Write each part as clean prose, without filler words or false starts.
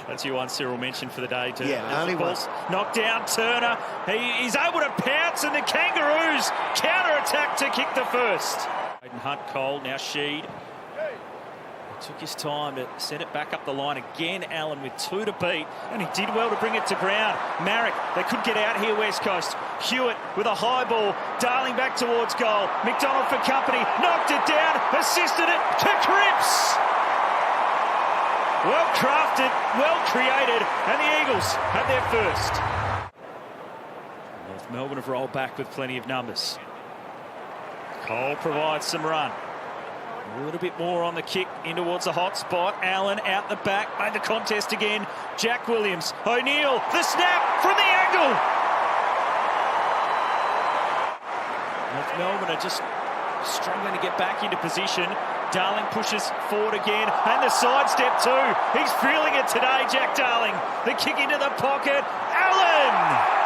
That's your one Cyril mentioned for the day, too. Yeah, only one. Knocked down Turner. He's able to pounce, and the Kangaroos counter-attack to kick the first. Hunt cold, now Sheed. He took his time to send it back up the line again. Allen with 2 to beat, and he did well to bring it to ground. Marrick, they could get out here, West Coast. Hewitt with a high ball. Darling back towards goal. McDonald for company. Knocked it down. Assisted it to Cripps. Well crafted, well created, and the Eagles have their first. North Melbourne have rolled back with plenty of numbers. Cole provides some run. A little bit more on the kick in towards the hot spot. Allen out the back, made the contest again. Jack Williams, O'Neill, the snap from the angle. North Melbourne are just struggling to get back into position. Darling pushes forward again, and the sidestep too. He's feeling it today, Jack Darling. The kick into the pocket. Allen!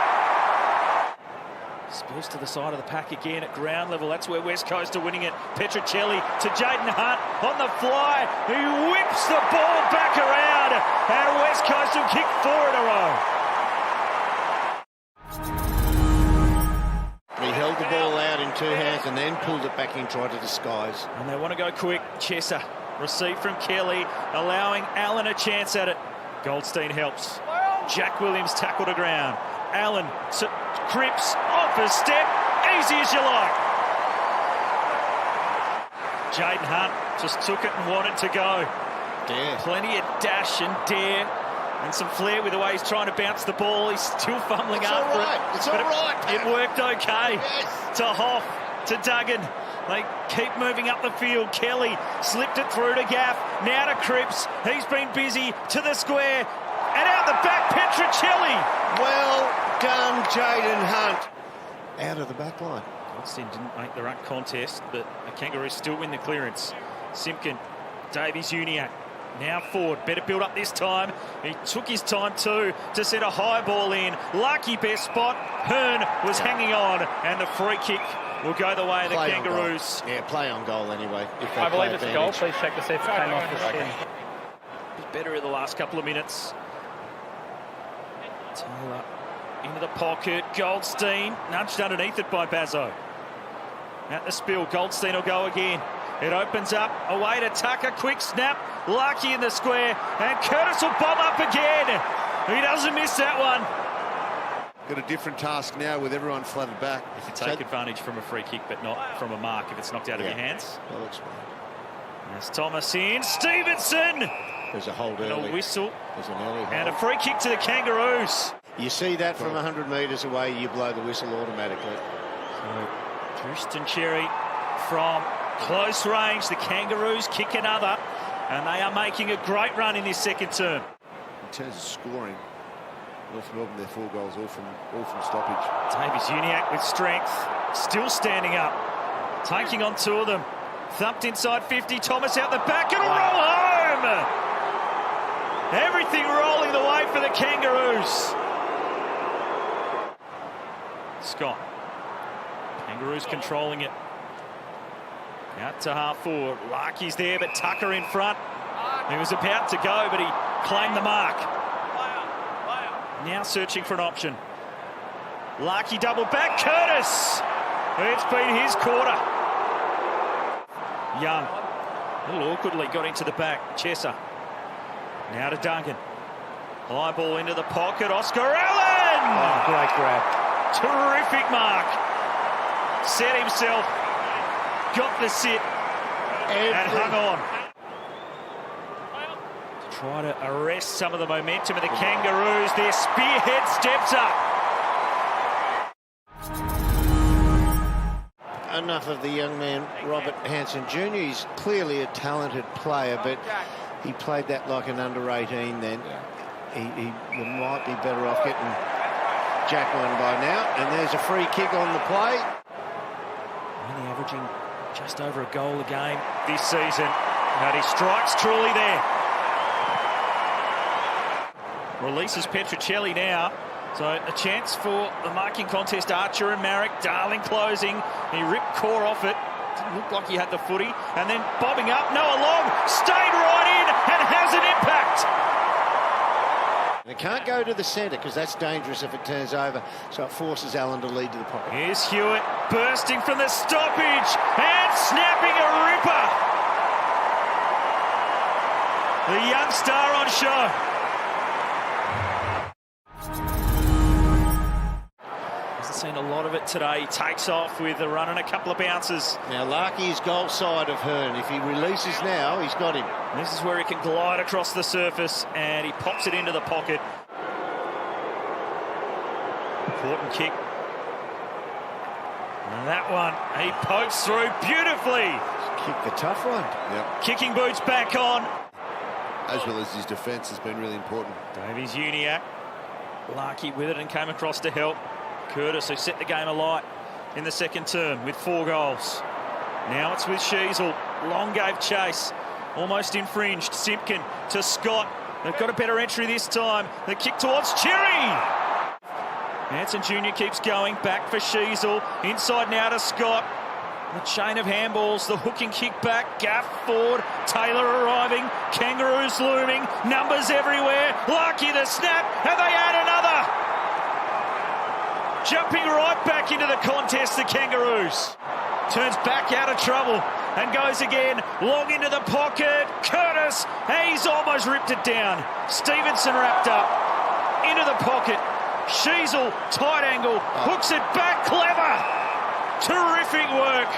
Spills to the side of the pack again at ground level. That's where West Coast are winning it. Petruccelli to Jaden Hunt on the fly. He whips the ball back around, and West Coast will kick 4 in a row. He held the ball out in 2 hands and then pulled it back in, tried to disguise. And they want to go quick. Chesser, receive from Kelly, allowing Allen a chance at it. Goldstein helps. Jack Williams tackle to ground. Allen to Cripps, off a step, easy as you like. Jaden Hunt just took it and wanted to go. Dare. Plenty of dash and dare, and some flair with the way he's trying to bounce the ball. He's still fumbling after it. It's all right. It worked okay. Yes. To Hoff, to Duggan. They keep moving up the field. Kelly slipped it through to Gaff. Now to Cripps. He's been busy to the square. And out the back, Petruccelli. Well done, Jaden Hunt. Out of the back line. Goldstein didn't make the ruck contest, but the Kangaroos still win the clearance. Simpkin, Davies Uniac, now forward. Better build up this time. He took his time too to set a high ball in. Lucky best spot. Hearn was hanging on, and the free kick will go the way of the Kangaroos. Yeah, play on goal anyway. I believe it's a goal. Please check to see if it came off the skin. Better in the last couple of minutes. Taylor into the pocket. Goldstein nudged underneath it by Bazzo. At the spill, Goldstein will go again. It opens up, away to Tucker, quick snap, Lucky in the square, and Curtis will bomb up again. He doesn't miss that one. Got a different task now with everyone flooded back. If you take advantage from a free kick, but not from a mark if it's knocked out of your hands. I'll explain. There's Thomas in, Stevenson! There's a hold and early. A whistle. There's an early hold. And a free kick to the Kangaroos. You see that from 100 metres away, you blow the whistle automatically. So, Tristan Cherry from close range. The Kangaroos kick another, and they are making a great run in this second term. In terms of scoring, North Melbourne, their 4 goals all from stoppage. Davies Uniac with strength, still standing up, taking on 2 of them. Thumped inside 50, Thomas out the back, and a roll home! Everything rolling the way for the Kangaroos. Scott. Kangaroos controlling it. Out to half forward. Larky's there, but Tucker in front. He was about to go, but he claimed the mark. Now searching for an option. Larky double back. Curtis! It's been his quarter. Young. A little awkwardly got into the back. Chesser. Now to Duncan. High ball into the pocket. Oscar Allen! Oh, great grab. Terrific mark. Set himself. Got the sit. And hung on. To try to arrest some of the momentum of the Kangaroos. Their spearhead steps up. Enough of the young man, Robert Hansen Jr. He's clearly a talented player, but he played that like an under-18 then. He might be better off getting Jack one by now. And there's a free kick on the play. Only averaging just over a goal a game this season. But he strikes truly there. Releases Petruccelli now. So a chance for the marking contest. Archer and Marrick. Darling closing. He ripped Core off it. Didn't look like he had the footy. And then bobbing up. Noah Long stayed right in and has an impact. can't go to the centre because that's dangerous if it turns over. So it forces Allen to lead to the pocket. Here's Hewitt bursting from the stoppage and snapping a ripper. The young star on show. Hasn't seen a lot of it today. He takes off with a run and a couple of bounces. Now Larky is goal side of Hearn. If he releases now, he's got him. This is where he can glide across the surface and he pops it into the pocket. Important kick. And that one, he pokes through beautifully. Kick the tough one. Yep. Kicking boots back on. As well as his defence has been really important. Davies Uniacke, Larky with it and came across to help. Curtis, who set the game alight in the second term with 4 goals. Now it's with Sheasel. Long gave chase. Almost infringed. Simpkin to Scott. They've got a better entry this time. The kick towards Cherry. Hanson Jr. keeps going. Back for Sheasel. Inside now to Scott. The chain of handballs, the hook and kick back, Gaff forward, Taylor arriving, Kangaroos looming, numbers everywhere, Larky the snap, and they add another! Jumping right back into the contest, the Kangaroos. Turns back out of trouble and goes again, long into the pocket, Curtis, he's almost ripped it down. Stevenson wrapped up, into the pocket, Sheasel, tight angle, hooks it back, clever! Terrific work.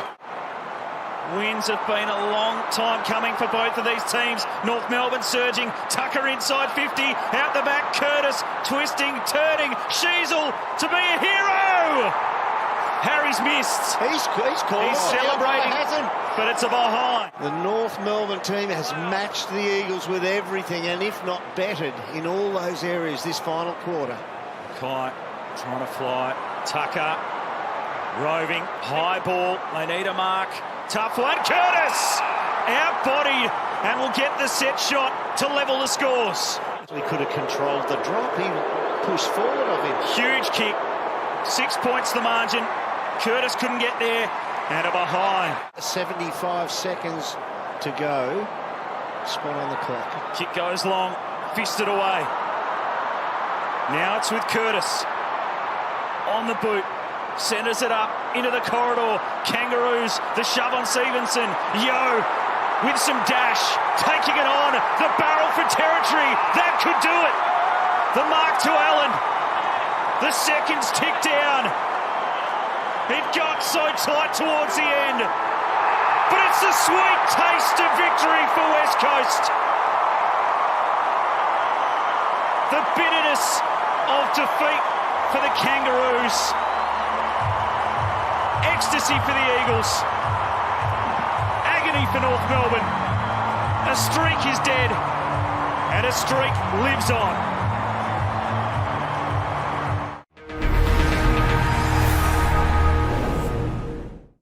Wins have been a long time coming for both of these teams. North Melbourne surging. Tucker inside 50. Out the back, Curtis twisting, turning. Sheasel to be a hero. Harry's missed. He's called. He's celebrating, but it's a behind. The North Melbourne team has matched the Eagles with everything, and if not bettered in all those areas this final quarter. Kite trying to fly. Tucker. Roving, high ball, they need a mark, tough one, Curtis! Outbodied, and will get the set shot to level the scores. He could have controlled the drop, he pushed forward of him. Huge kick, 6 points the margin, Curtis couldn't get there, and a behind. 75 seconds to go, spot on the clock. Kick goes long, fisted away. Now it's with Curtis, on the boot. Centres it up into the corridor. Kangaroos, the shove on Stevenson. Yo, with some dash, taking it on. The barrel for territory. That could do it. The mark to Allen. The seconds tick down. It got so tight towards the end. But it's a sweet taste of victory for West Coast. The bitterness of defeat for the Kangaroos. Ecstasy for the Eagles. Agony for North Melbourne. A streak is dead, and a streak lives on.